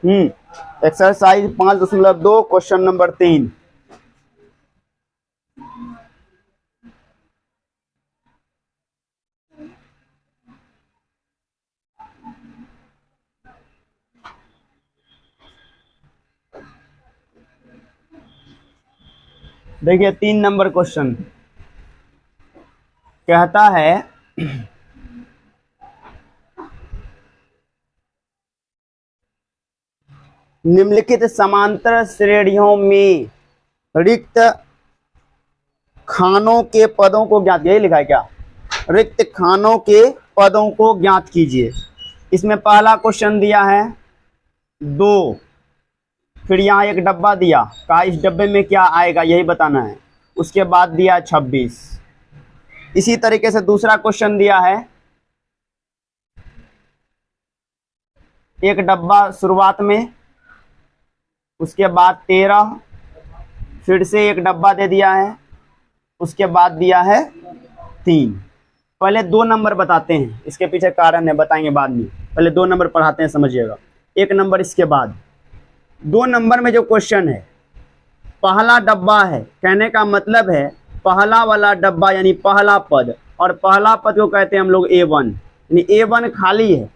Exercise 5.2 question number 3। देखिए 3 number question कहता है निम्नलिखित समांतर श्रेणियों में रिक्त खानों के पदों को ज्ञात, यही लिखा है क्या, रिक्त खानों के पदों को ज्ञात कीजिए। इसमें पहला क्वेश्चन दिया है 2, फिर यहाँ एक डब्बा दिया, कहा इस डब्बे में क्या आएगा यही बताना है। उसके बाद दिया 26। इसी तरीके से दूसरा क्वेश्चन दिया है एक डब्बा शुरुआत में, उसके बाद 13, फिर से एक डब्बा दे दिया है, उसके बाद दिया है 3। पहले 2 नंबर बताते हैं, इसके पीछे कारण है बताएंगे बाद में, पहले 2 नंबर पढ़ाते हैं, समझिएगा। 1 नंबर इसके बाद 2 नंबर में जो क्वेश्चन है पहला डब्बा है, कहने का मतलब है पहला वाला डब्बा यानी पहला पद, और पहला पद को कहते हैं हम लोग A1, यानी A1 खाली है,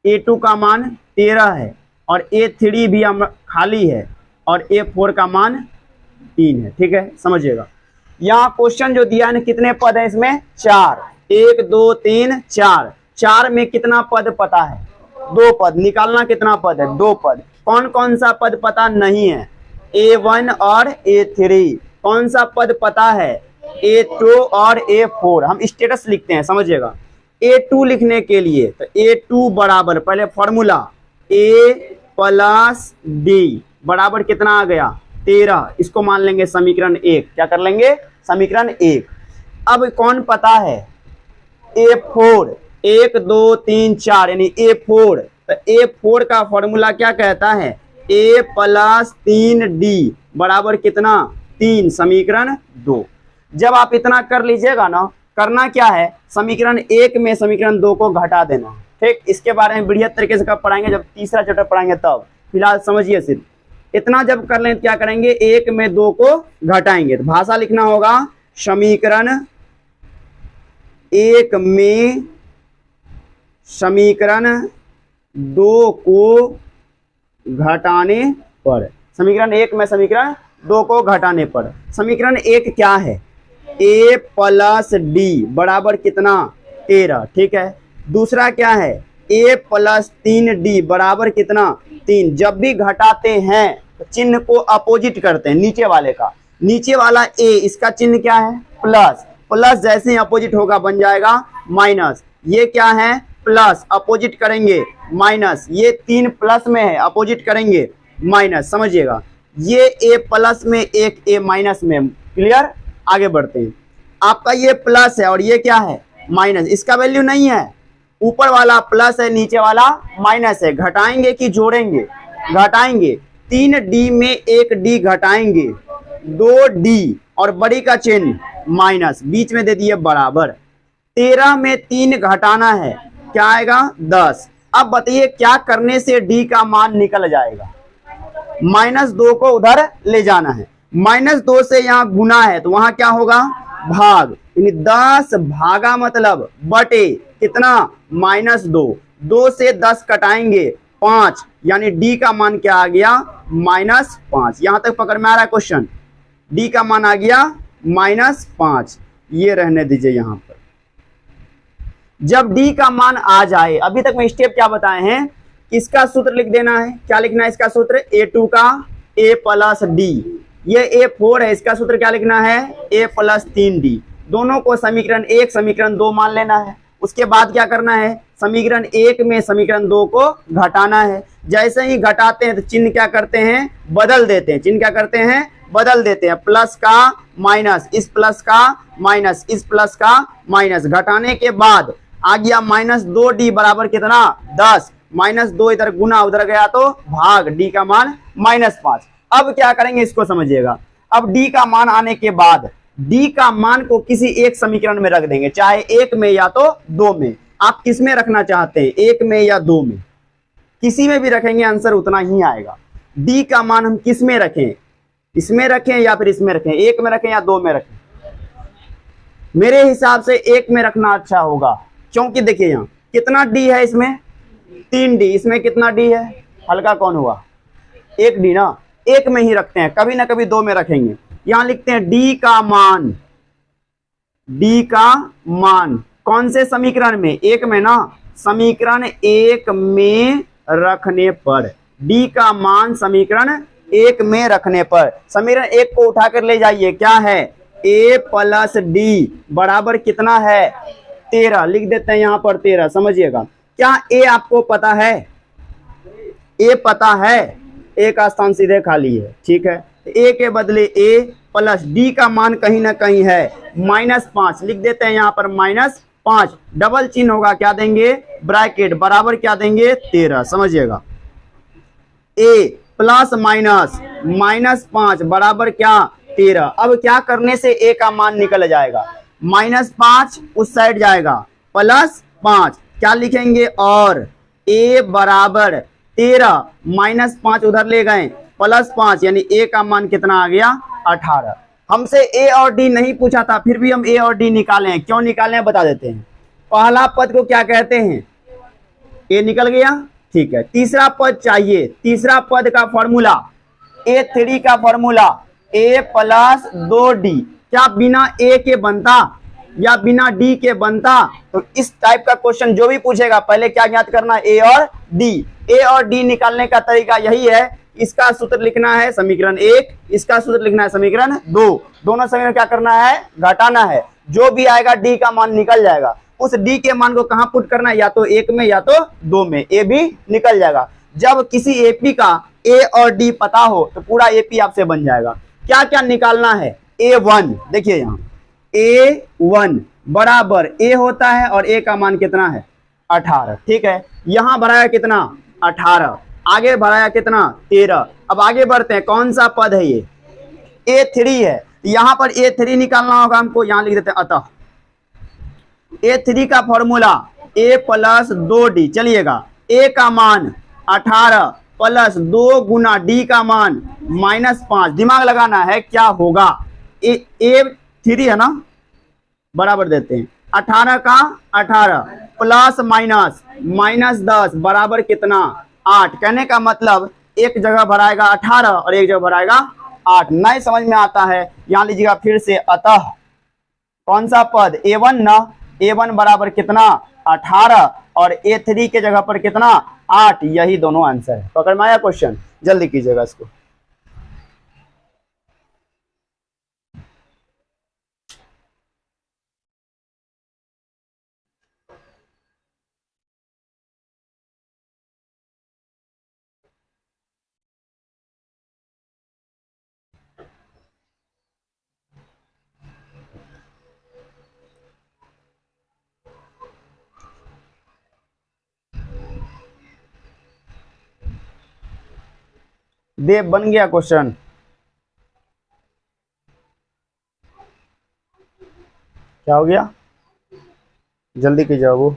A2 का मान 13 है, और A3 भी खाली है, और A4 का मान 3 है। ठीक है, समझिएगा। यहाँ क्वेश्चन जो दिया है कितने पद है इसमें, 4, 1 2 3 4। 4 में कितना पद पता है, 2 पद। निकालना कितना पद है, 2 पद। कौन कौन सा पद पता नहीं है, A1 और A3। कौन सा पद पता है, A2 और A4। हम स्टेटस लिखते हैं, समझिएगा। A2 लिखने के लिए तो A2 बराबर, पहले फॉर्मूला A प्लस D बराबर कितना आ गया, 13। इसको मान लेंगे समीकरण 1। क्या कर लेंगे, समीकरण 1। अब कौन पता है, A4, 1 2 3 4 यानी A4। तो A4 का फॉर्मूला क्या कहता है, A प्लस 3D बराबर कितना, 3, समीकरण 2। जब आप इतना कर लीजिएगा ना, करना क्या है, समीकरण 1 में समीकरण 2 को घटा देना। ठीक, इसके बारे में बढ़िया तरीके से कब पढ़ाएंगे, जब तीसरा चैप्टर पढ़ाएंगे तब। फिलहाल समझिए सिर्फ इतना। जब कर लें क्या करेंगे, 1 में 2 को घटाएंगे तो भाषा लिखना होगा समीकरण 1 में समीकरण 2 को घटाने पर, समीकरण 1 में समीकरण 2 को घटाने पर। समीकरण 1 क्या है, A प्लस D बराबर कितना, 13। ठीक है। दूसरा क्या है, A प्लस 3D बराबर कितना, 3। जब भी घटाते हैं तो चिन्ह को अपोजिट करते हैं, नीचे वाले का। नीचे वाला A, इसका चिन्ह क्या है, प्लस। प्लस जैसे ही अपोजिट होगा बन जाएगा माइनस। ये क्या है, प्लस, अपोजिट करेंगे माइनस। ये 3 प्लस में है, अपोजिट करेंगे माइनस। समझिएगा, ये A प्लस में, एक A माइनस में। क्लियर, आगे बढ़ते हैं। आपका ये प्लस है और ये क्या है, माइनस। इसका वैल्यू नहीं है, ऊपर वाला प्लस है, नीचे वाला माइनस है। घटाएंगे कि जोड़ेंगे, घटाएंगे। 3D में 1D घटाएंगे, 2D और बड़ी का चिन्ह माइनस, बीच में दे दिए बराबर। 13 में 3 घटाना है, क्या आएगा, 10। अब बताइए क्या करने से D का मान निकल जाएगा, -2 को उधर ले जाना है। -2 से यहाँ गुना है तो वहां क्या होगा, भाग, यानी 10 भागा मतलब बटे कितना, -2। 2 से 10 कटाएंगे 5, यानी D का मान क्या आ गया, -5। यहां तक पकड़ में आ रहा है क्वेश्चन, D का मान आ गया -5। ये रहने दीजिए यहाँ पर। जब D का मान आ जाए, अभी तक मैं स्टेप क्या बताए हैं, इसका सूत्र लिख देना है। क्या लिखना है इसका सूत्र, A2 का A प्लस D, ये A4 है, इसका सूत्र क्या लिखना है, A प्लस 3D। दोनों को समीकरण 1 समीकरण 2 मान लेना है। उसके बाद क्या करना है, समीकरण 1 में समीकरण 2 को घटाना है। जैसे ही घटाते हैं तो चिन्ह क्या करते हैं, बदल देते हैं। चिन्ह क्या करते हैं, बदल देते हैं। प्लस का माइनस, इस प्लस का माइनस, इस प्लस का माइनस। घटाने के बाद आ गया -2D बराबर कितना, 10। -2 इधर गुना उधर गया तो भाग, D का मान -5। अब क्या करेंगे इसको समझिएगा। अब D का मान आने के बाद D का मान को किसी एक समीकरण में रख देंगे, चाहे 1 में या तो 2 में। आप किस में रखना चाहते हैं, 1 में या 2 में, किसी में भी रखेंगे आंसर उतना ही आएगा। डी का मान हम किस में रखें, इसमें रखें या फिर इसमें रखें, एक में रखें या दो में रखें? मेरे हिसाब से एक में रखना अच्छा होगा, क्योंकि देखिए यहाँ कितना डी है, इसमें 3 डी, इसमें कितना डी है, हल्का कौन हुआ, 1 डी ना, एक में ही रखते हैं, कभी ना कभी दो में रखेंगे। यहां लिखते हैं डी का मान, डी का मान कौन से समीकरण में, एक में ना, समीकरण एक में रखने पर, डी का मान समीकरण एक में रखने पर, समीकरण एक को उठाकर ले जाइए, क्या है, a प्लस डी बराबर कितना है, 13, लिख देते हैं यहां पर 13, समझिएगा। क्या a आपको पता है, a पता है, a का स्थान सीधे खाली है, ठीक है, a के बदले a प्लस डी का मान कहीं ना कहीं है -5, लिख देते हैं यहां पर -5, डबल चिन्ह होगा, क्या देंगे, ब्रैकेट, बराबर क्या देंगे, 13, समझिएगा। a प्लस -5 बराबर क्या, 13। अब क्या करने से a का मान निकल जाएगा, -5 उस साइड जाएगा, +5, क्या लिखेंगे, और a बराबर 13 -5 उधर ले गए, +5, यानी a का मान कितना आ गया, 18। हमसे a और d नहीं पूछा था, फिर भी हम a और d निकाले, क्यों निकाले बता देते हैं। पहला पद को क्या कहते हैं, a निकल गया, ठीक है। तीसरा पद चाहिए, तीसरा पद का फॉर्मूला, a3 का फॉर्मूला a प्लस 2d, क्या बिना a के बनता या बिना d के बनता? तो इस टाइप का क्वेश्चन जो भी पूछेगा पहले क्या ज्ञात करना, a और d। a और d निकालने का तरीका यही है, इसका सूत्र लिखना है समीकरण 1, इसका सूत्र लिखना है समीकरण 2, दोनों समीकरण क्या करना है, घटाना है, जो भी आएगा d का मान निकल जाएगा। उस d के मान को कहां पुट करना है, या तो एक में या तो दो में, a भी निकल जाएगा। जब किसी एपी का a और d पता हो तो पूरा एपी आपसे बन जाएगा। क्या क्या निकालना है, a1, देखिए यहाँ a1 बराबर a होता है और a का मान कितना है, 18, ठीक है। यहां भराया कितना, 18, आगे भराया कितना, 13। अब आगे बढ़ते हैं, कौन सा पद है ये, a3 है, यहां पर a3 निकालना होगा हमको, यहां लिख देते हैं, अतः a3 का फॉर्मूला a प्लस 2d, चलिएगा, a का मान 18 प्लस 2 गुना d का मान -5, दिमाग लगाना है क्या होगा, a3 है ना, बराबर देते हैं 18 का 18 प्लस -10 बराबर कितना, 8। कहने का मतलब एक जगह भराएगा 18 और एक जगह भराएगा 8, नहीं समझ में आता है, यहां लीजिएगा फिर से, अतः कौन सा पद, a1 ना, a1 बराबर कितना, 18 और a3 के जगह पर कितना, 8, यही दोनों आंसर है। पकड़ में आया क्वेश्चन, जल्दी कीजिएगा इसको। देव बन गया क्वेश्चन, क्या हो गया, जल्दी कीजिए बाबू।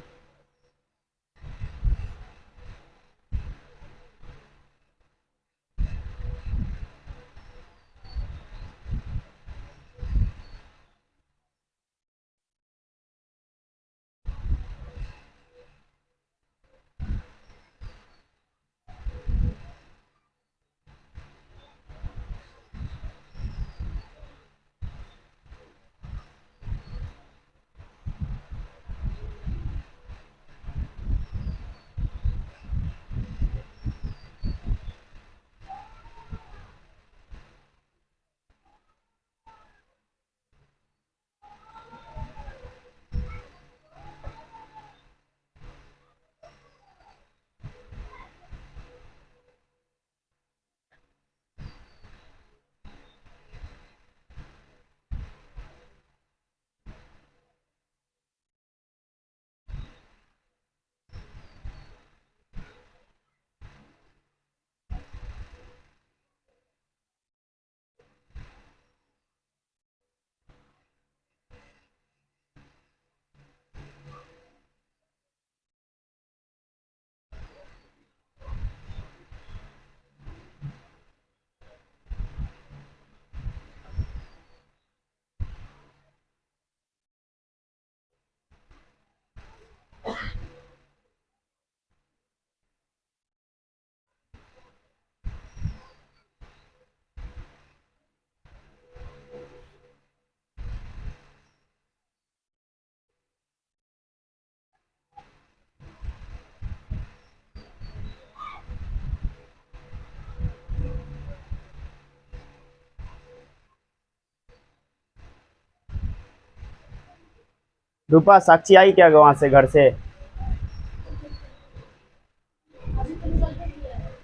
रूपा साक्षी आई क्या वहां से, घर से?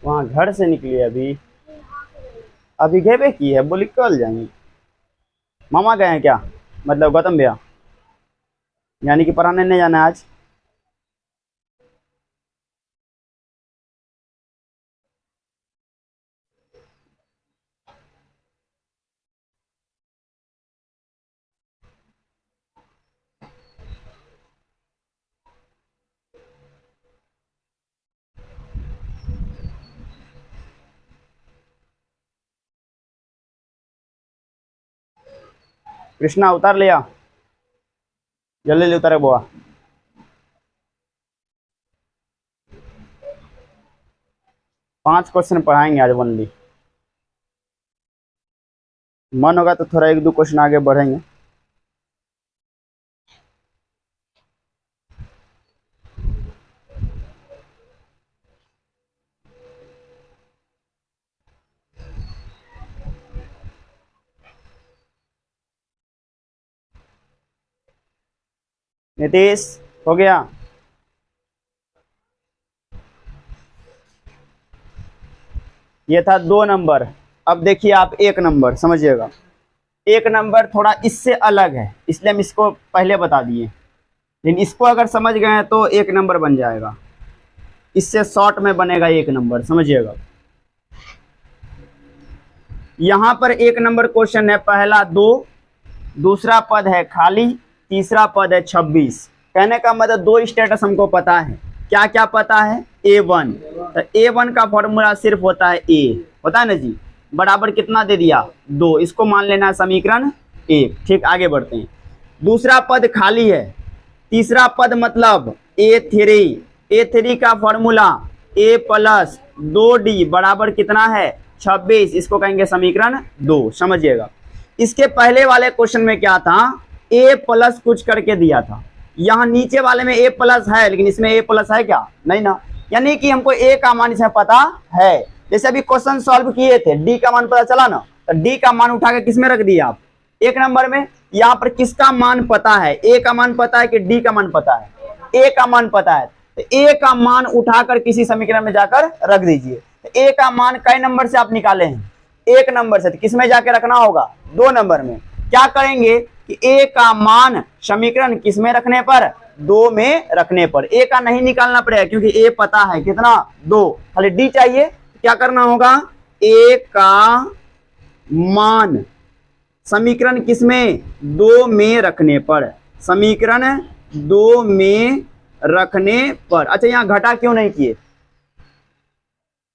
वहां घर से निकली अभी? अभी घेबे की है, बोली कल जाएंगे। मामा गए हैं क्या, मतलब गौतम भैया? यानी कि पढ़ाने नहीं जाना है आज? कृष्णा उतार लिया, जल्दी जल्दी उतारे बुआ। 5 क्वेश्चन पढ़ाएंगे आज ओनली। मन होगा तो थोड़ा 1-2 क्वेश्चन आगे बढ़ेंगे। नीतीश हो गया? ये था 2 नंबर। अब देखिए आप 1 नंबर समझिएगा। 1 नंबर थोड़ा इससे अलग है, इसलिए हम इसको पहले बता दिए, लेकिन इसको अगर समझ गए हैं तो 1 नंबर बन जाएगा। इससे शॉर्ट में बनेगा 1 नंबर, समझिएगा। यहां पर 1 नंबर क्वेश्चन है, पहला 2, दूसरा पद है खाली, तीसरा पद है 26। कहने का मतलब 2 स्टेटस हमको पता है। क्या क्या पता है? A1। तो A1 का फॉर्मूला सिर्फ होता है A, होता है ना जी, बराबर कितना दे दिया? 2। इसको मान लेना है समीकरण 1। ठीक, आगे बढ़ते हैं। दूसरा पद खाली है, तीसरा पद मतलब A3। A3 का फॉर्मूला A प्लस 2D बराबर कितना है? 26। इसको कहेंगे समीकरण 2, समझिएगा। इसके पहले वाले क्वेश्चन में क्या था? A प्लस कुछ करके दिया था। यहाँ नीचे वाले में A प्लस है, लेकिन इसमें A प्लस है क्या? नहीं ना। यानी कि हमको A का मान इसमें पता है। जैसे अभी क्वेश्चन सॉल्व किए थे, D का मान पता चला ना, तो D का मान उठा के किस में रख दिया आप? 1 नंबर में। यहाँ पर किसका मान पता है? A का मान पता है कि D का मान पता है? A का मान पता है, तो A का मान उठाकर किसी समीकरण में जाकर रख दीजिए। तो A का मान कई नंबर से आप निकाले हैं? 1 नंबर से। तो किस में जाके रखना होगा? 2 नंबर में। क्या करेंगे कि A का मान समीकरण किस में रखने पर? 2 में रखने पर। A का नहीं निकालना पड़ेगा क्योंकि A पता है कितना? 2। खाली D चाहिए। क्या करना होगा? A का मान समीकरण किस में? 2 में रखने पर। समीकरण 2 में रखने पर। अच्छा, यहां घटा क्यों नहीं किए?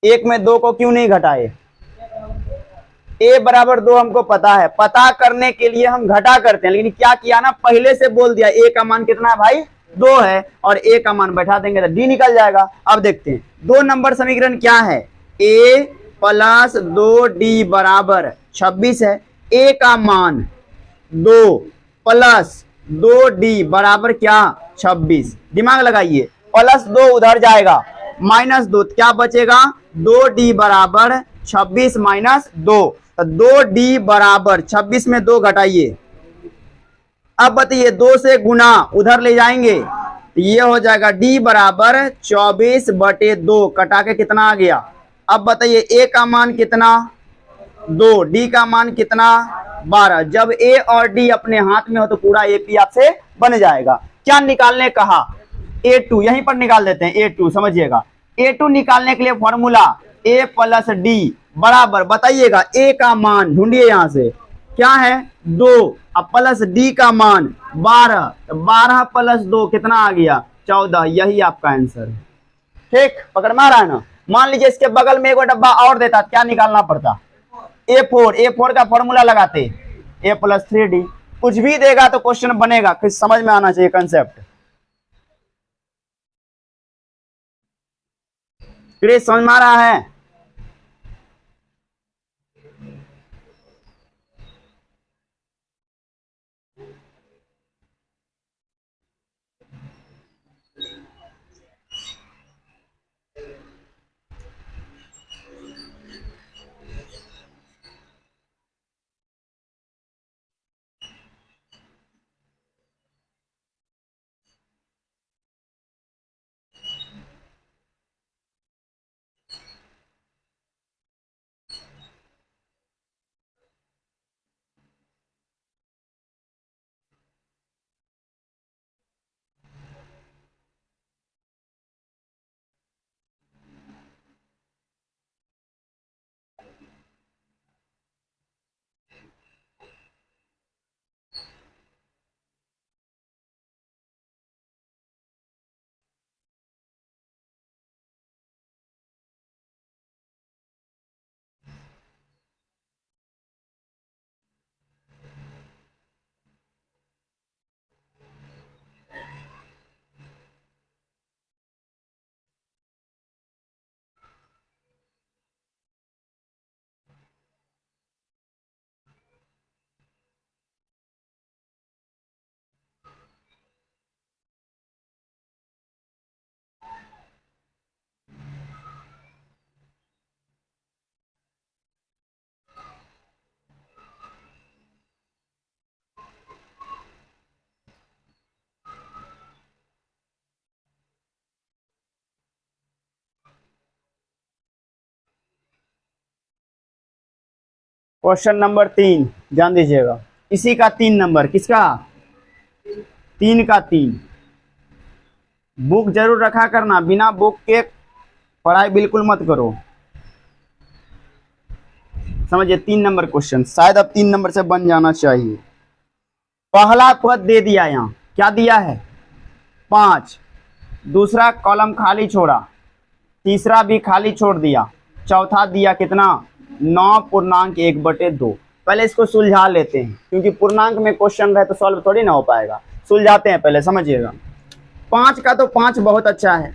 1 में 2 को क्यों नहीं घटाए? A बराबर 2 हमको पता है, पता करने के लिए हम घटा करते हैं, लेकिन क्या किया ना, पहले से बोल दिया A का मान कितना है भाई? 2 है, और A का मान बैठा देंगे तो D निकल जाएगा। अब देखते हैं 2 नंबर समीकरण क्या है? A प्लस 2D बराबर 26 है। A का मान 2 प्लस 2D बराबर क्या? 26। दिमाग लगाइए, प्लस 2 उधर जाएगा, माइनस 2, क्या बचेगा? 2D बराबर 26 माइनस 2। तो 2D बराबर 26 में 2 घटाइए। अब बताइए 2 से गुना उधर ले जाएंगे, ये हो जाएगा D बराबर 24/2। कटा के कितना आ गया? अब बताइए A का मान कितना? 2। D का मान कितना? 12। जब A और D अपने हाथ में हो तो पूरा AP आपसे बन जाएगा। क्या निकालने कहा? A2। यहीं पर निकाल देते हैं A2, समझिएगा। A2 निकालने के लिए फॉर्मूला A प्लस D बराबर, बताइएगा A का मान ढूंढिए यहां से, क्या है? 2। अब प्लस D का मान 12, तो 12 प्लस 2 कितना आ गया? 14। यही आपका आंसर है। ठीक, पकड़ में आ रहा है ना? मान लीजिए इसके बगल में एक डब्बा और देता, क्या निकालना पड़ता? A4 का फॉर्मूला लगाते, A प्लस 3D। कुछ भी देगा तो क्वेश्चन बनेगा, कुछ समझ में आना चाहिए कंसेप्ट। क्लियर समझ में आ रहा है? क्वेश्चन नंबर 3 ध्यान दीजिएगा, इसी का 3 नंबर, किसका 3 का 3। बुक जरूर रखा करना, बिना बुक के पढ़ाई बिल्कुल मत करो, समझिए। 3 नंबर क्वेश्चन, शायद अब 3 नंबर से बन जाना चाहिए। पहला पद दे दिया, यहाँ क्या दिया है 5, दूसरा कॉलम खाली छोड़ा, तीसरा भी खाली छोड़ दिया, चौथा दिया कितना 9.1/2। पहले इसको सुलझा लेते हैं, क्योंकि पूर्णांक में क्वेश्चन रहे तो सॉल्व थोड़ी ना हो पाएगा। सुलझाते हैं पहले, समझिएगा। 5 का तो 5 बहुत अच्छा है,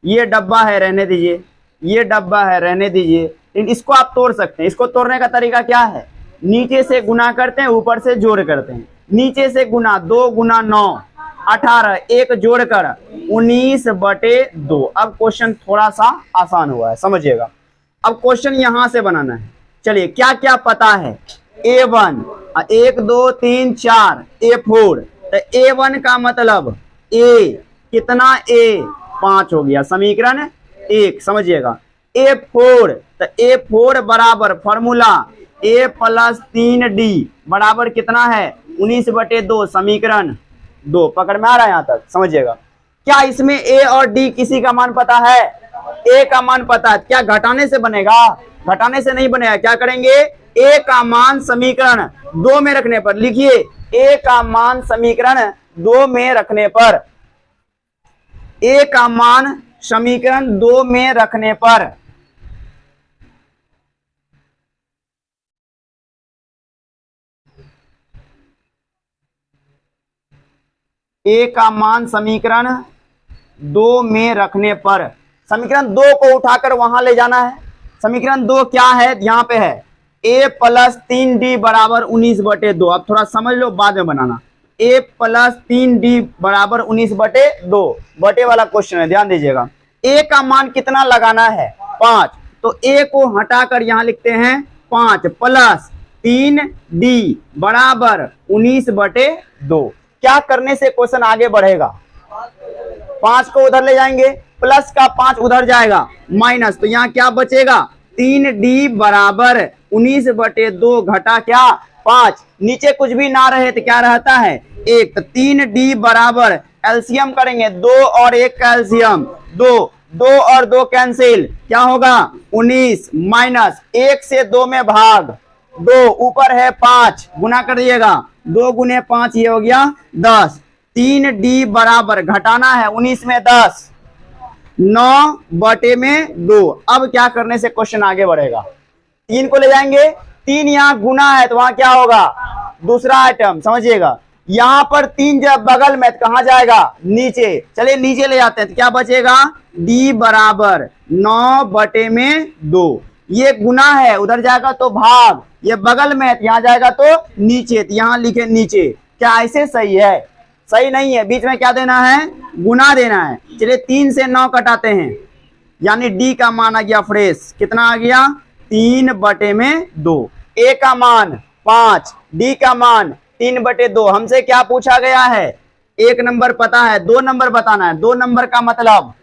ये डब्बा है रहने दीजिए, ये डब्बा है रहने दीजिए, लेकिन इसको आप तोड़ सकते हैं। इसको तोड़ने का तरीका क्या है, नीचे से गुना करते हैं, ऊपर से जोड़ करते हैं। नीचे से गुना, 2 गुना 9 18, एक जोड़कर 19/2। अब क्वेश्चन थोड़ा सा आसान हुआ है, समझिएगा। अब क्वेश्चन यहां से बनाना है। चलिए, क्या क्या पता है, A1 1 2 3 4, A4, तो A1 का मतलब A कितना, A 5 हो गया, समीकरण 1, समझिएगा। A4, तो A4 बराबर फॉर्मूला A + 3D बराबर कितना है 19/2, समीकरण 2। पकड़ में आ रहा है यहां तक, समझिएगा। क्या इसमें A और D किसी का मान पता है, A का मान पता है, क्या घटाने से बनेगा, घटाने से नहीं बनेगा। क्या करेंगे, A का मान समीकरण 2 में रखने पर, लिखिए A का मान समीकरण 2 में रखने पर, A का मान समीकरण 2 में रखने पर A का मान समीकरण 2 में रखने पर, समीकरण 2 को उठाकर वहां ले जाना है। समीकरण 2 क्या है, यहां पे है A + 3D बराबर 19/2। अब थोड़ा समझ लो, बाद में बनाना। A + 3D बराबर 19/2, बटे वाला क्वेश्चन है, ध्यान दीजिएगा। A का मान कितना लगाना है 5, तो A को हटाकर यहां लिखते हैं 5 + 3D बराबर 19/2। क्या करने से क्वेश्चन आगे बढ़ेगा, 5 को उधर ले जाएंगे, प्लस का 5 उधर जाएगा, माइनस, तो यहाँ क्या बचेगा 3D बराबर 19/2 घटा क्या 5, नीचे कुछ भी ना रहे तो क्या रहता है 1, तो 3D बराबर एलसीएम करेंगे, 2 और 1 का एलसीएम 2, 2 और 2 कैंसिल, क्या होगा 19, माइनस 1 से 2 में भाग 2, ऊपर है 5, गुना कर दिएगा, 2 गुने 5 ये हो गया 10। 3D बराबर घटाना है 19 में 10, 9/2। अब क्या करने से क्वेश्चन आगे बढ़ेगा, 3 को ले जाएंगे, 3 यहाँ गुना है तो वहां क्या होगा दूसरा आइटम, समझिएगा। यहां पर 3 जब बगल में तो कहां जाएगा नीचे, चलिए नीचे ले जाते हैं, तो क्या बचेगा D बराबर 9/2। ये गुना है, उधर जाएगा तो भाग, ये बगल में है, यहाँ जाएगा तो नीचे, तो यहाँ लिखे नीचे। क्या ऐसे सही है, सही नहीं है, बीच में क्या देना है गुना देना है। चलिए 3 से 9 कटाते हैं, यानी D का मान आ गया फ्रेश, कितना आ गया 3/2। A का मान 5, D का मान 3/2। हमसे क्या पूछा गया है, 1 नंबर पता है, 2 नंबर बताना है। 2 नंबर का मतलब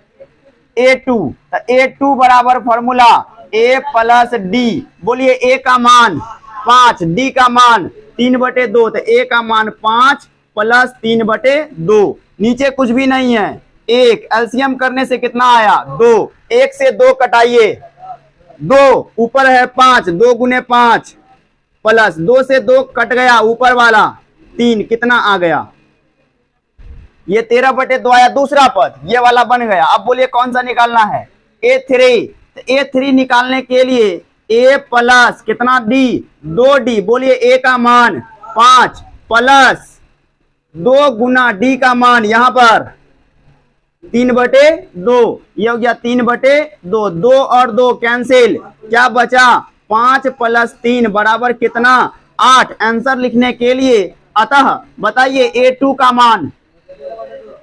A2, तो A2 बराबर फॉर्मूला A + D, बोलिए A का मान 5, D का मान 3/2, तो A का मान 5 + 3/2, नीचे कुछ भी नहीं है, 1, एलसीएम करने से कितना आया 2, 1 से 2 कटाइए, 2 ऊपर है 5, 2 गुने 5 प्लस 2 से 2 कट गया ऊपर वाला 3, कितना आ गया ये 13/2 आया, दूसरा पद ये वाला बन गया। अब बोलिए कौन सा निकालना है, A3, तो A3 निकालने के लिए A + कितना D 2D, बोलिए A का मान 5 प्लस 2 गुना D का मान यहां पर 3/2, ये हो गया 3/2, 2 और 2 कैंसिल, क्या बचा 5 + 3 बराबर कितना 8। आंसर लिखने के लिए अतः बताइए A2 का मान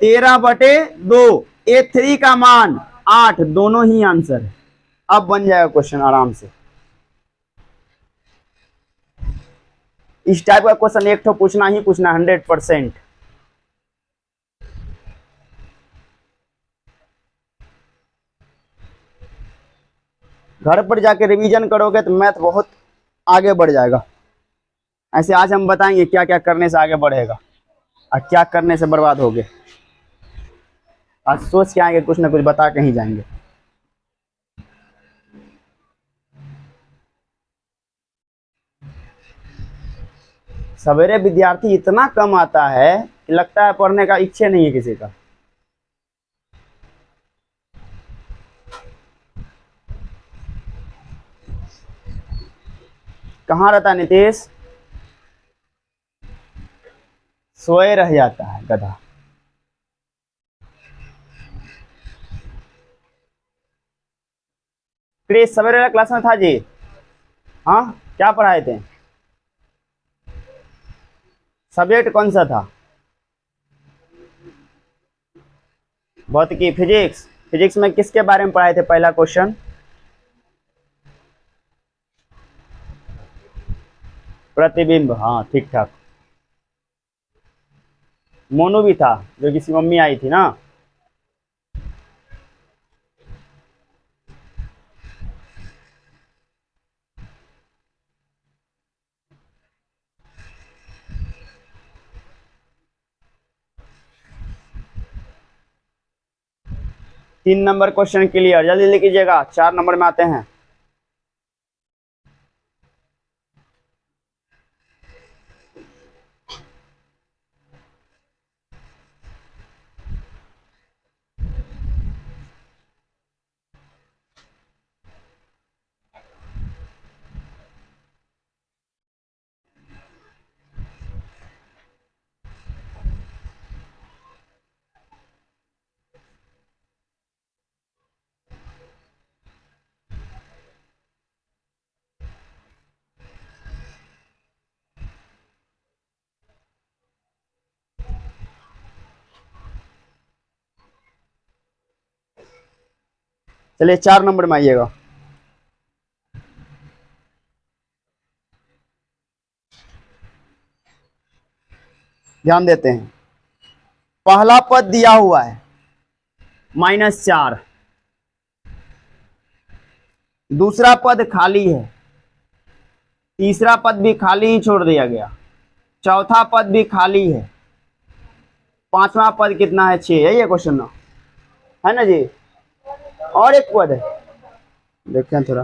13/2, A3 का मान 8, दोनों ही आंसर है। अब बन जाएगा क्वेश्चन आराम से। इस टाइप का क्वेश्चन एक तो पूछना ही पूछना 100%। घर पर जाके रिवीजन करोगे तो मैथ बहुत आगे बढ़ जाएगा। ऐसे आज हम बताएंगे क्या क्या करने से आगे बढ़ेगा और क्या करने से बर्बाद हो गए। आज सोच के आएंगे, कुछ ना कुछ बता के ही जाएंगे। सवेरे विद्यार्थी इतना कम आता है कि लगता है पढ़ने का इच्छा नहीं है किसी का। कहाँ रहता है नीतीश? सोए रह जाता है गधा। क्रिस सवेरे वाला क्लास में था जी? हाँ, क्या पढ़ाए थे? सब्जेक्ट कौन सा था? भौतिकी, फिजिक्स। फिजिक्स में किसके बारे में पढ़ाए थे? पहला क्वेश्चन प्रतिबिंब। हाँ ठीक ठाक। मोनू भी था, जो किसी मम्मी आई थी ना। तीन नंबर क्वेश्चन क्लियर, जल्दी लिख लीजिएगा। 4 नंबर में आते हैं। चलिए 4 नंबर में आइएगा। ध्यान देते हैं। पहला पद दिया हुआ है -4, दूसरा पद खाली है, तीसरा पद भी खाली ही छोड़ दिया गया, चौथा पद भी खाली है, पांचवा पद कितना है? 6 है। ये क्वेश्चन ना है ना जी? और एक पद है, देखें थोड़ा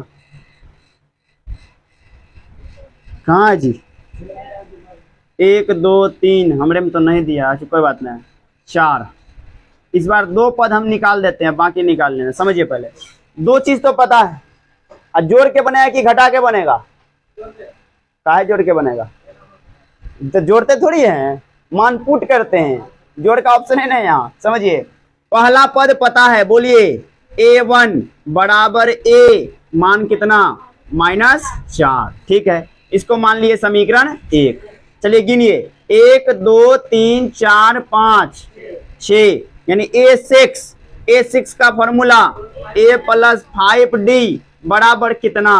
कहाँ है जी? 1 2 3 हमरे में तो नहीं दिया, अच्छा कोई बात नहीं। 4। इस बार 2 पद हम निकाल देते हैं, बाकी निकाल लेना। समझिए पहले 2 चीज तो पता है, और जोड़ के बनेगा कि घटा के बनेगा? काहे जोड़ के बनेगा? तो जोड़ते थोड़ी हैं, मान पुट करते हैं, जोड़ का ऑप्शन है ना यहाँ। समझिए पहला पद पता है, बोलिए A1 बराबर A, मान कितना? -4। ठीक है, इसको मान लिए समीकरण 1। चलिए गिनिए, 1 2 3 4 5 6, यानी A6 का फॉर्मूला A + 5D बराबर कितना?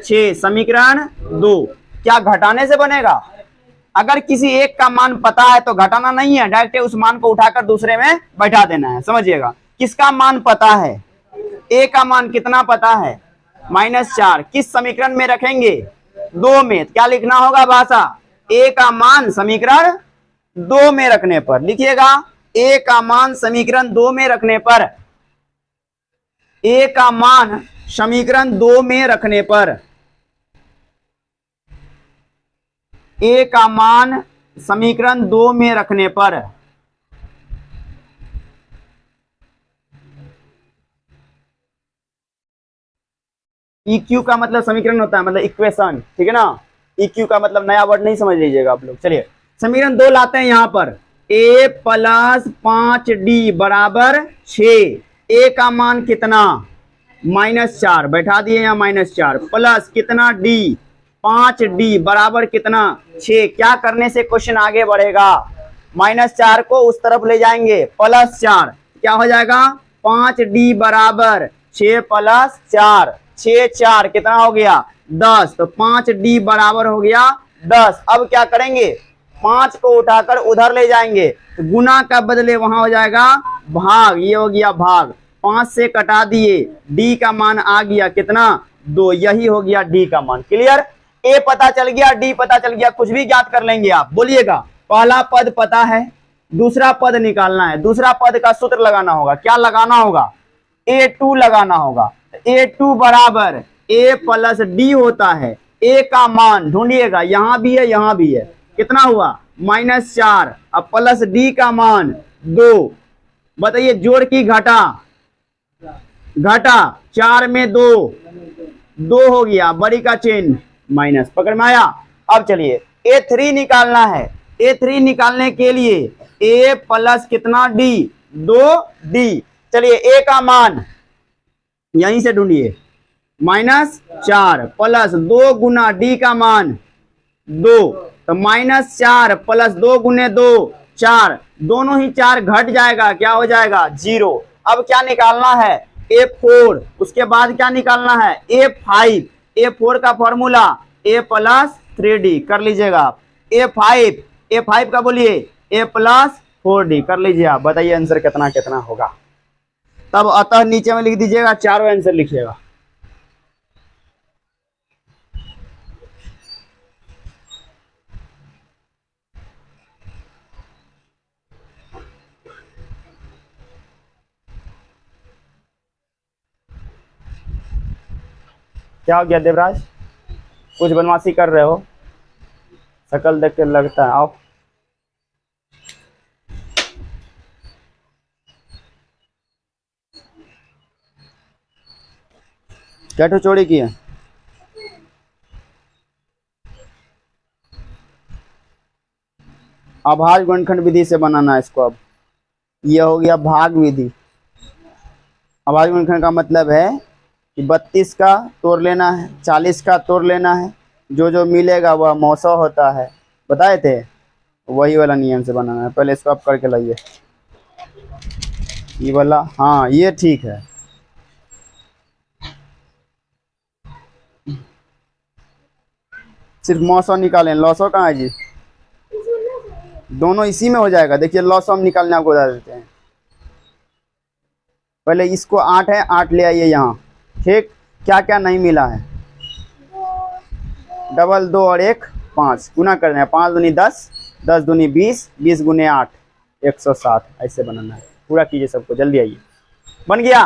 6। समीकरण 2 क्या घटाने से बनेगा? अगर किसी एक का मान पता है तो घटाना नहीं है, डायरेक्ट उस मान को उठाकर दूसरे में बैठा देना है। समझिएगा, किसका मान पता है? A का मान कितना पता है? -4। किस समीकरण में रखेंगे? 2 में। क्या लिखना होगा भाषा? A का मान समीकरण 2 में रखने पर लिखिएगा। A का मान समीकरण 2 में रखने पर, A का मान समीकरण 2 में रखने पर, A का मान समीकरण 2 में रखने पर EQ का मतलब समीकरण होता है, मतलब इक्वेशन। ठीक है ना? EQ का मतलब नया वर्ड नहीं समझ लीजिएगा आप लोग। चलिए समीकरण 2 लाते हैं यहां पर। A + 5D बराबर 6। A का मान कितना? -4, बैठा दिए यहाँ -4, प्लस कितना? D 5D बराबर कितना? 6। क्या करने से क्वेश्चन आगे बढ़ेगा? -4 को उस तरफ ले जाएंगे, +4 क्या हो जाएगा? 5D बराबर 6 + 4, 6 4 कितना हो गया? 10। तो 5D बराबर हो गया 10। अब क्या करेंगे? 5 को उठाकर उधर ले जाएंगे, तो गुना का बदले वहां हो जाएगा भाग। ये हो गया भाग, 5 से कटा दिए, D का मान आ गया कितना? 2। यही हो गया D का मान। क्लियर? ए पता चल गया, डी पता चल गया, कुछ भी ज्ञात कर लेंगे आप। बोलिएगा पहला पद पता है, दूसरा पद निकालना है। दूसरा पद का सूत्र लगाना होगा। क्या लगाना होगा? A2 लगाना होगा। A2 बराबर A प्लस डी होता है। A का मान ढूंढिएगा, यहां भी है यहां भी है। कितना हुआ? -4। अब प्लस डी का मान 2। बताइए जोड़ की घटा? घटा। 4 में 2 हो गया, बड़ी का चिन्ह माइनस। पकड़ में आया? अब चलिए A3 निकालना है। A3 निकालने के लिए A प्लस कितना डी? 2D। चलिए A का मान यहीं से ढूंढिए, -4 प्लस 2 गुना डी का मान 2, तो -4 प्लस 2 गुने 2 4, दोनों ही 4 घट जाएगा, क्या हो जाएगा? 0। अब क्या निकालना है? A4। उसके बाद क्या निकालना है? A5। A4 का फॉर्मूला A प्लस 3D कर लीजिएगा आप। A5 का बोलिए A प्लस 4D कर लीजिए आप। बताइए आंसर कितना कितना होगा? तब अतः नीचे में लिख दीजिएगा, चारों आंसर लिखिएगा। क्या हो गया देवराज? कुछ बदमाशी कर रहे हो? शकल देख के लगता है। आओ क्या तो चोरी की है? अभाज्य गुणनखंड विधि से बनाना है इसको। अब यह हो गया भाग विधि। अभाज्य गुणनखंड का मतलब है कि 32 का तोड़ लेना है, 40 का तोड़ लेना है, जो जो मिलेगा वह 900 होता है। बताए थे, वही वाला नियम से बनाना है। पहले इसको आप करके लाइए, ये वाला। हाँ ये ठीक है। सिर्फ 900 निकालें, लॉसो कहाँ है जी? दोनों इसी में हो जाएगा। देखिए लॉसो हम निकालने आपको बता देते हैं। पहले इसको 8 है, 8 ले आइए यहाँ। ठीक, क्या क्या नहीं मिला है? डबल 2 और 1 5 गुना करना है। 5 दूनी 10, 10 दूनी 20, 20 गुने 8 160। ऐसे बनाना है। पूरा कीजिए सबको, जल्दी आइए। बन गया?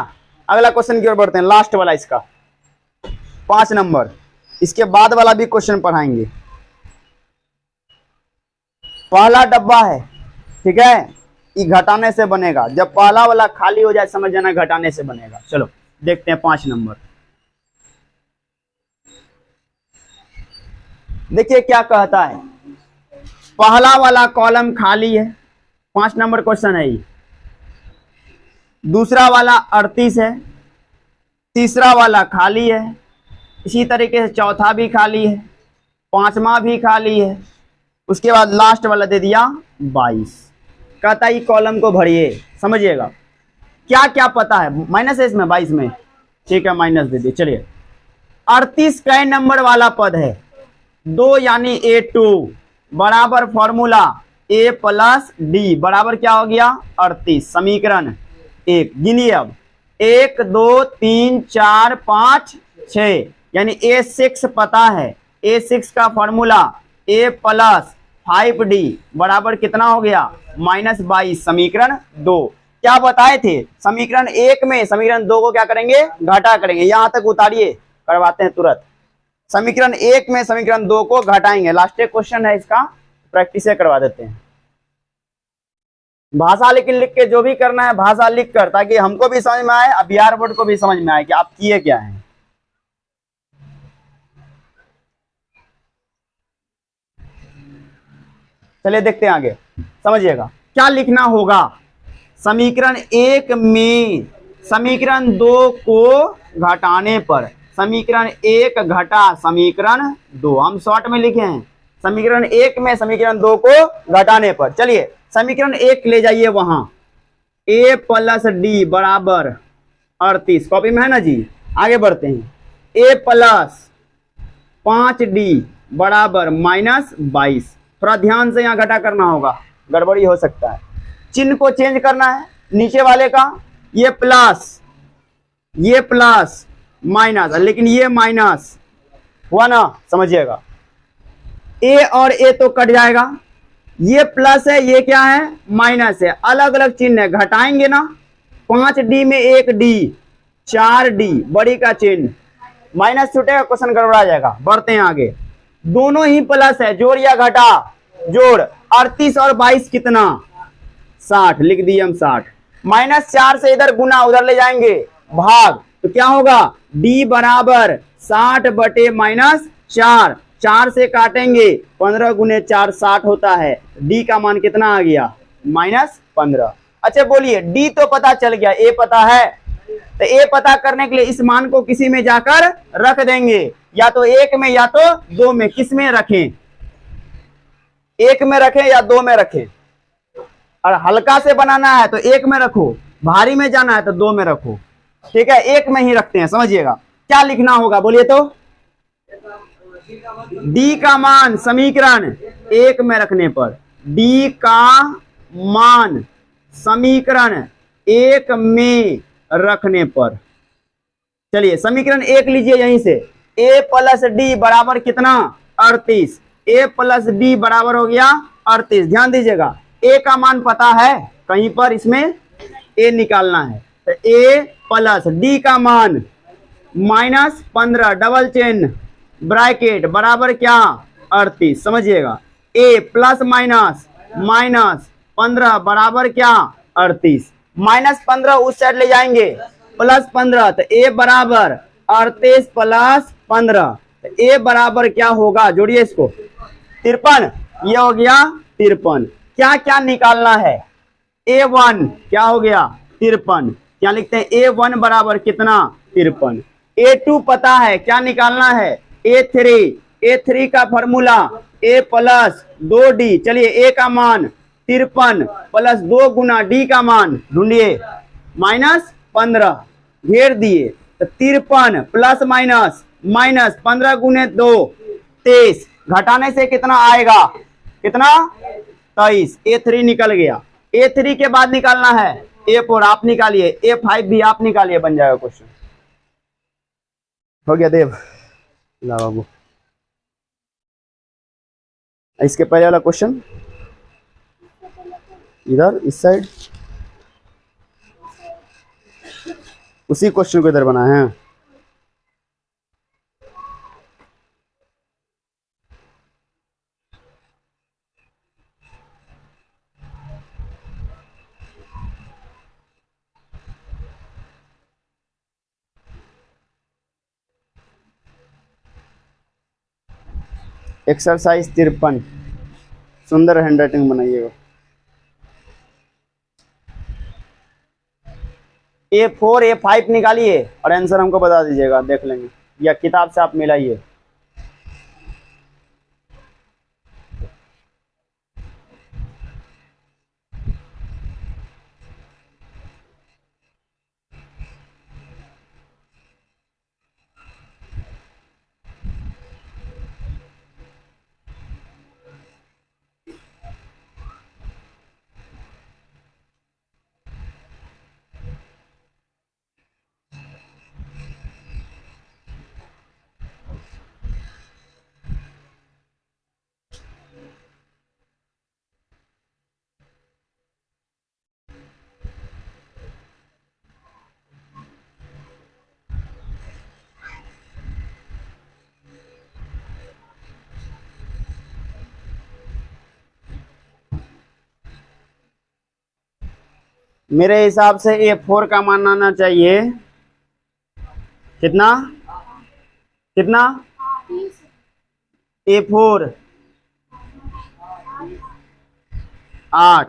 अगला क्वेश्चन की ओर बढ़ते हैं, लास्ट वाला इसका 5 नंबर। इसके बाद वाला भी क्वेश्चन पढ़ाएंगे। पहला डब्बा है, ठीक है, ये घटाने से बनेगा। जब पहला वाला खाली हो जाए समझ जाना घटाने से बनेगा। चलो देखते हैं 5 नंबर। देखिए क्या कहता है। पहला वाला कॉलम खाली है, 5 नंबर क्वेश्चन है ये। दूसरा वाला 38 है, तीसरा वाला खाली है, इसी तरीके से चौथा भी खाली है, पांचवा भी खाली है, उसके बाद लास्ट वाला दे दिया 22। कहता है कॉलम को भरिए। समझिएगा क्या क्या पता है? माइनस है इसमें 22 में, ठीक है माइनस दे दिए। चलिए 38 कै नंबर वाला पद है? 2 यानी A2 बराबर फॉर्मूला A प्लस डी बराबर क्या हो गया? 38। समीकरण 1 गिनिए अब। 1 2 3 4 5 6 यानी A6 पता है। A6 का फॉर्मूला A प्लस 5D बराबर कितना हो गया? -22। समीकरण 2 क्या बताए थे? समीकरण 1 में समीकरण 2 को क्या करेंगे? घटा करेंगे। यहां तक उतारिए, करवाते हैं तुरंत। समीकरण 1 में समीकरण 2 को घटाएंगे। लास्ट क्वेश्चन है इसका, प्रैक्टिस करवा देते हैं। भाषा लेकिन लिख के जो भी करना है भाषा लिख कर, ताकि हमको भी समझ में आए, अब बिहार बोर्ड को भी समझ में आए कि आप किए क्या है। चलिए देखते हैं आगे, समझिएगा क्या लिखना होगा। समीकरण 1 में समीकरण 2 को घटाने पर, समीकरण 1 घटा समीकरण 2, हम शॉर्ट में लिखे हैं। समीकरण 1 में समीकरण 2 को घटाने पर। चलिए समीकरण 1 ले जाइए वहां। A प्लस डी बराबर 38, कॉपी में है ना जी। आगे बढ़ते हैं। A प्लस 5D बराबर -22। थोड़ा ध्यान से यहाँ घटा करना होगा, गड़बड़ी हो सकता है। चिन्ह को चेंज करना है नीचे वाले का। ये प्लस माइनस, लेकिन ये माइनस हुआ ना, समझिएगा। ए और ए तो कट जाएगा, ये प्लस है ये क्या है माइनस है, अलग अलग चिन्ह है, घटाएंगे ना, 5D में 1D 4D बड़ी का चिन्ह, माइनस छूटेगा क्वेश्चन गड़बड़ा जाएगा। बढ़ते हैं आगे, दोनों ही प्लस है, जोड़ या घटा, जोड़ 38 और 22 कितना 60, लिख दिए हम 60, -4 से इधर गुना उधर ले जाएंगे भाग, तो क्या होगा D बराबर 60 बटे -4, 4 से काटेंगे 15 गुने 4 60 होता है, D का मान कितना आ गया -15। अच्छा बोलिए D तो पता चल गया, A पता है, तो A पता करने के लिए इस मान को किसी में जाकर रख देंगे, या तो 1 में या तो 2 में, किस में रखें, 1 में रखें या 2 में रखें, और हल्का से बनाना है तो 1 में रखो, भारी में जाना है तो 2 में रखो, ठीक है 1 में ही रखते हैं। समझिएगा क्या लिखना होगा बोलिए तो, D का मान समीकरण 1 में रखने पर, D का मान समीकरण 1 में रखने पर, चलिए समीकरण 1 लीजिए यहीं से, A प्लस D बराबर कितना 38, A प्लस D बराबर हो गया 38। ध्यान दीजिएगा A का मान पता है, कहीं पर इसमें A निकालना है, तो A प्लस D का मान -15 डबल चिन्ह ब्रैकेट बराबर क्या 38। समझिएगा A प्लस माइनस -15 बराबर क्या 38, -15 उस साइड ले जाएंगे +15, तो A बराबर 38 + 15, तो A बराबर क्या होगा, जोड़िए इसको 53, ये हो गया 53। क्या क्या निकालना है, A1 क्या हो गया 53, क्या लिखते हैं A1 बराबर कितना 53, A2 पता है, क्या निकालना है A3 का फॉर्मूला A प्लस 2D, चलिए A का मान 53 + 2 गुना D का मान ढूंढिए -15, घेर दिए, तो 53 ± -15 गुने 2 23, घटाने से कितना आएगा, कितना 23, A3 निकल गया। A3 के बाद निकालना है A4, आप निकालिए, A5 भी आप निकालिए, बन जाएगा क्वेश्चन। हो गया देव ला बाबू, इसके पहले वाला क्वेश्चन इधर इस साइड, उसी क्वेश्चन को इधर बनाए हैं। एक्सरसाइज 53, सुंदर हैंडराइटिंग बनाइएगा। A4 A5 निकालिए और आंसर हमको बता दीजिएगा, देख लेंगे, या किताब से आप मिलाइए। मेरे हिसाब से A4 का मान आना चाहिए कितना कितना, A4 8,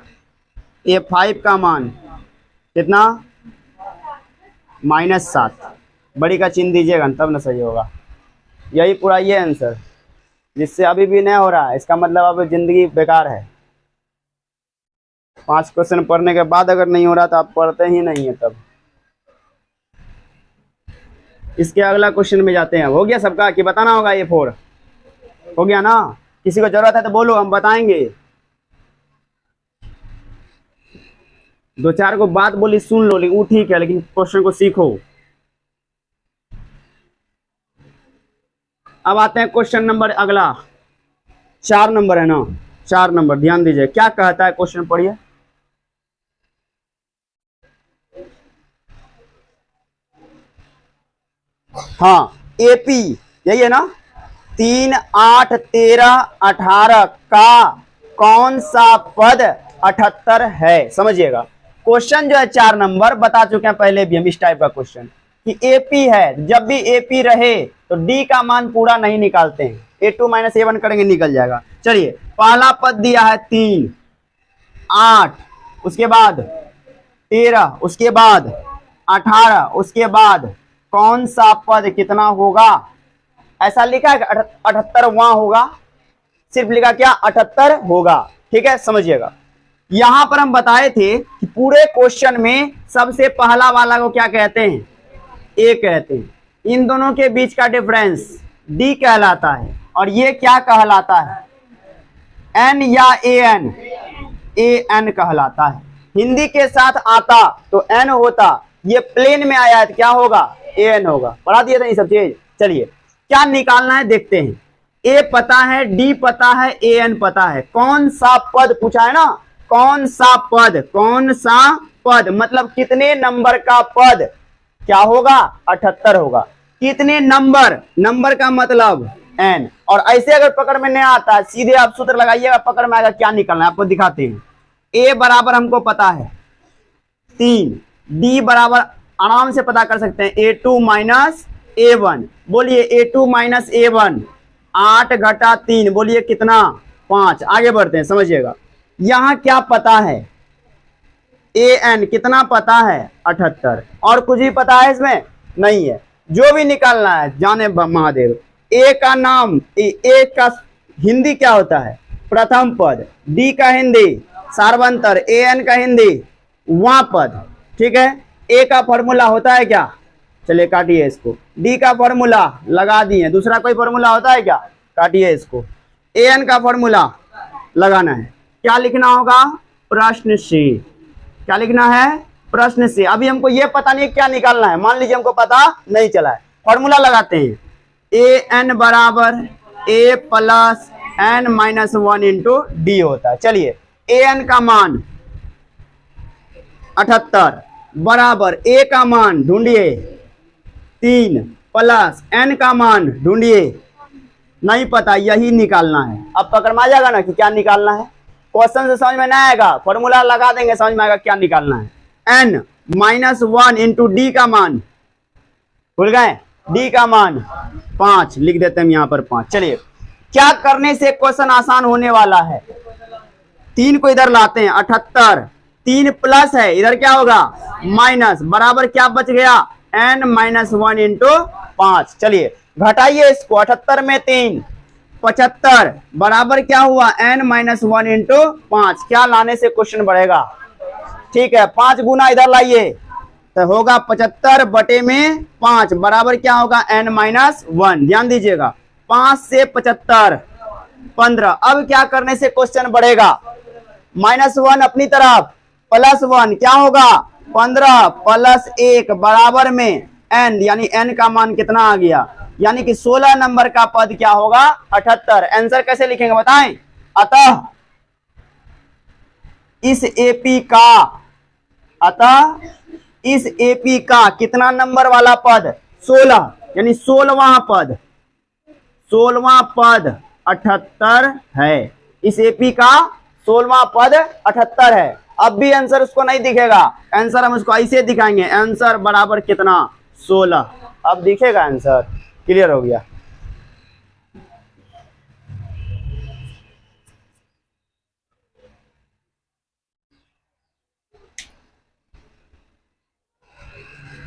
A5 का मान कितना -7, बड़ी का चिन्ह दीजिएगा तब ना सही होगा। यही पूरा ये आंसर, जिससे अभी भी नहीं हो रहा है इसका मतलब अब जिंदगी बेकार है। 5 क्वेश्चन पढ़ने के बाद अगर नहीं हो रहा तो आप पढ़ते ही नहीं है तब। इसके अगला क्वेश्चन में जाते हैं। हो गया सबका कि बताना होगा A4, हो गया ना? किसी को जरूरत है तो बोलो, हम बताएंगे। 2-4 को बात बोली सुन लो, लेकिन वो ठीक है, लेकिन क्वेश्चन को सीखो। अब आते हैं क्वेश्चन नंबर अगला। 4 नंबर है ना, 4 नंबर। ध्यान दीजिए क्या कहता है, क्वेश्चन पढ़िए। हाँ, एपी यही है ना, 3, 8, 13, 18 का कौन सा पद 78 है? समझिएगा क्वेश्चन जो है 4 नंबर बता चुके हैं पहले भी हम इस टाइप का क्वेश्चन कि एपी है, जब भी एपी रहे तो डी का मान पूरा नहीं निकालते हैं, A2 - A1 करेंगे निकल जाएगा। चलिए पहला पद दिया है 3, 8, उसके बाद 13, उसके बाद 18, उसके बाद कौन सा पद कितना होगा? ऐसा लिखा है 78 वहां होगा, सिर्फ लिखा क्या 78 होगा। ठीक है, समझिएगा यहां पर हम बताए थे कि पूरे क्वेश्चन में सबसे पहला वाला को क्या कहते हैं? ए कहते हैं। इन दोनों के बीच का डिफरेंस डी कहलाता है, और ये क्या कहलाता है? एन या ए एन? ए एन कहलाता है। हिंदी के साथ आता तो एन होता, ये प्लेन में आया है तो क्या होगा? ए एन होगा। पढ़ा दिए थे ये सब चीज। चलिए क्या निकालना है देखते हैं। ए पता है, डी पता है, ए एन पता है। कौन सा पद पूछा है ना, कौन सा पद, कौन सा पद मतलब कितने नंबर का पद क्या होगा? 78 होगा। कितने नंबर, नंबर का मतलब एन। और ऐसे अगर पकड़ में नहीं आता है सीधे आप सूत्र लगाइएगा, पकड़ में आएगा। क्या निकलना है आपको दिखाते हैं। ए बराबर हमको पता है 3, डी बराबर आराम से पता कर सकते हैं A2 - A1। बोलिए A2 - A1, 8 घटा 3, बोलिए कितना? 5। आगे बढ़ते हैं, समझिएगा यहां क्या पता है? ए एन कितना पता है? 78। और कुछ भी पता है इसमें? नहीं है। जो भी निकालना है जाने महादेव। ए का नाम, ए का हिंदी क्या होता है? प्रथम पद। डी का हिंदी सार्वंतर। ए एन का हिंदी वहां पद। ठीक है, ए का फॉर्मूला होता है क्या? चलिए काटिए इसको। डी का फॉर्मूला लगा दिए, दूसरा कोई फॉर्मूला होता है क्या? काटिए इसको। ए एन का फॉर्मूला लगाना है, क्या लिखना होगा? प्रश्न सी। क्या लिखना है? प्रश्न से। अभी हमको ये पता नहीं क्या निकालना है, मान लीजिए हमको पता नहीं चला है, फॉर्मूला लगाते हैं। ए एन बराबर a plus n minus 1 into d होता है। चलिए ए एन का मान 78 बराबर ए का मान ढूंढिए 3 प्लस एन का मान ढूंढिए, नहीं पता, यही निकालना है। अब पकड़ में आ जाएगा ना कि क्या निकालना है। क्वेश्चन से समझ में नहीं आएगा, फॉर्मूला लगा देंगे समझ में आएगा क्या निकालना है। एन माइनस 1 इंटू डी का मान भूल गए, डी का मान 5 लिख देते हैं यहां पर 5। चलिए क्या करने से क्वेश्चन आसान होने वाला है? 3 को इधर लाते हैं, 78, 3 प्लस है इधर क्या होगा? माइनस, बराबर क्या बच गया? N minus 1 into 5। चलिए घटाइए इसको, 78 में 3 75 बराबर क्या हुआ? N minus 1 into 5। क्या लाने से क्वेश्चन बढ़ेगा? ठीक है, 5 गुना इधर लाइए तो होगा 75 बटे में 5 बराबर क्या होगा? N minus 1। ध्यान दीजिएगा 5 से 75 15। अब क्या करने से क्वेश्चन बढ़ेगा? -1 अपनी तरफ, +1 क्या होगा? 15 प्लस 1 बराबर में एन, यानी एन का मान कितना आ गया? यानी कि 16 नंबर का पद क्या होगा? 78। आंसर कैसे लिखेंगे बताएं? अतः इस एपी का कितना नंबर वाला पद? 16, यानी 16वां पद, 16वां पद 78 है। इस एपी का 16वां पद 78 है। अब भी आंसर उसको नहीं दिखेगा, आंसर हम उसको ऐसे दिखाएंगे, आंसर बराबर कितना? 16। अब दिखेगा आंसर। क्लियर हो गया?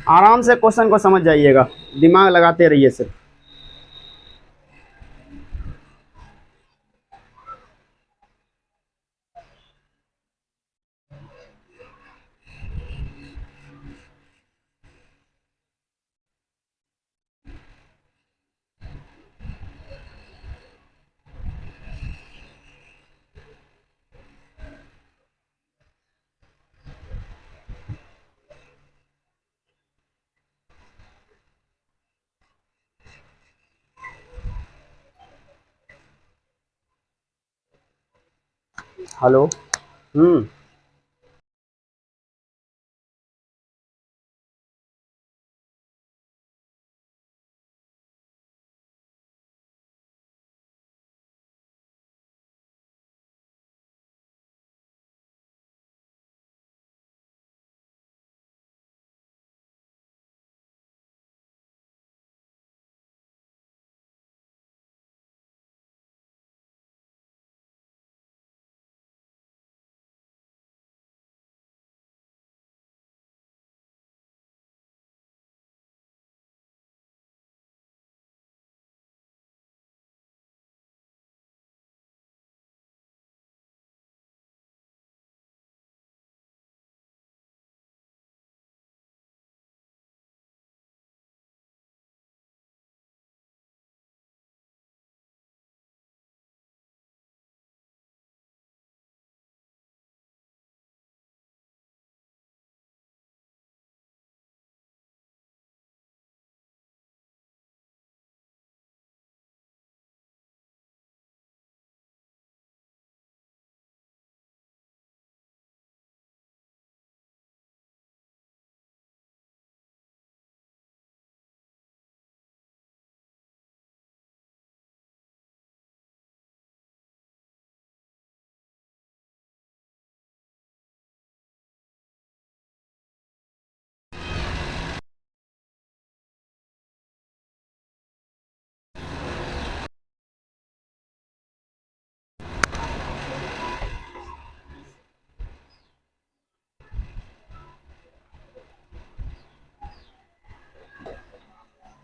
आराम से क्वेश्चन को समझ जाइएगा, दिमाग लगाते रहिए सिर्फ। हेलो। हम्म।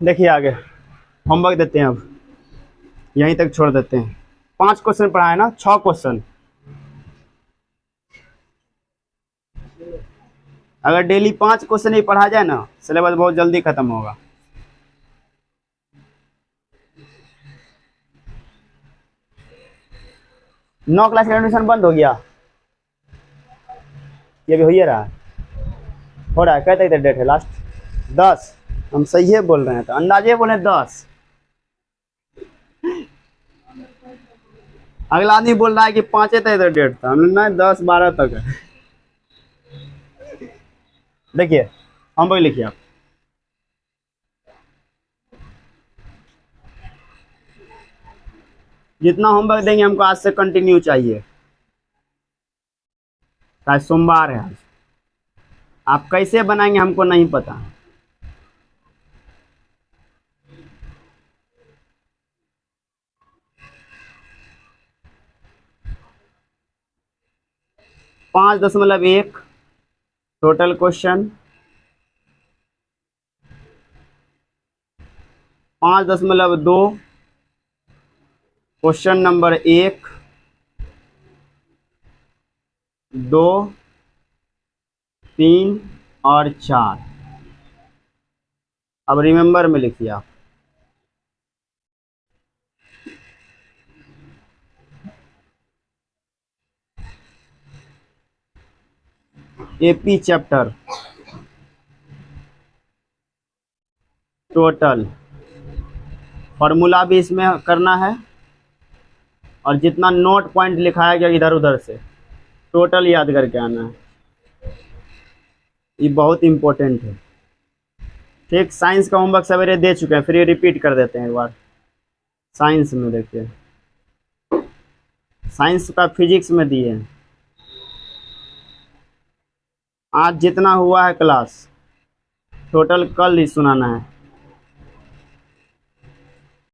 देखिए आगे होमवर्क देते हैं, अब यहीं तक छोड़ देते हैं। 5 क्वेश्चन पढ़ा है ना, 6 क्वेश्चन। अगर डेली 5 क्वेश्चन ही पढ़ा जाए ना, सिलेबस बहुत जल्दी खत्म होगा। नौ क्लास का एडमिशन बंद हो गया, ये भी हो ही रहा है, हो रहा है। क्या तक डेट है लास्ट? 10। हम सही है बोल रहे हैं, तो अंदाजे बोले 10। अगला आदमी बोल रहा है कि 5 तक डेट था, हमने नहीं 10-12 तक है। देखिए होमवर्क लिखिए आप। जितना होमवर्क देंगे हमको आज से कंटिन्यू चाहिए। आज सोमवार है, आज आप कैसे बनाएंगे हमको नहीं पता। पाँच दशमलव एक टोटल क्वेश्चन, 5.2 क्वेश्चन नंबर 1, 2, 3 और 4। अब रिमेंबर में लिखिए आप। एपी चैप्टर टोटल फॉर्मूला भी इसमें करना है, और जितना नोट पॉइंट लिखाया गया इधर उधर से टोटल याद करके आना है। ये बहुत इम्पोर्टेंट है। ठीक, साइंस का होमवर्क सवेरे दे चुके हैं, फिर ये रिपीट कर देते हैं एक बार। साइंस में देखिए, साइंस का फिजिक्स में दिए हैं। आज जितना हुआ है क्लास टोटल कल ही सुनाना है।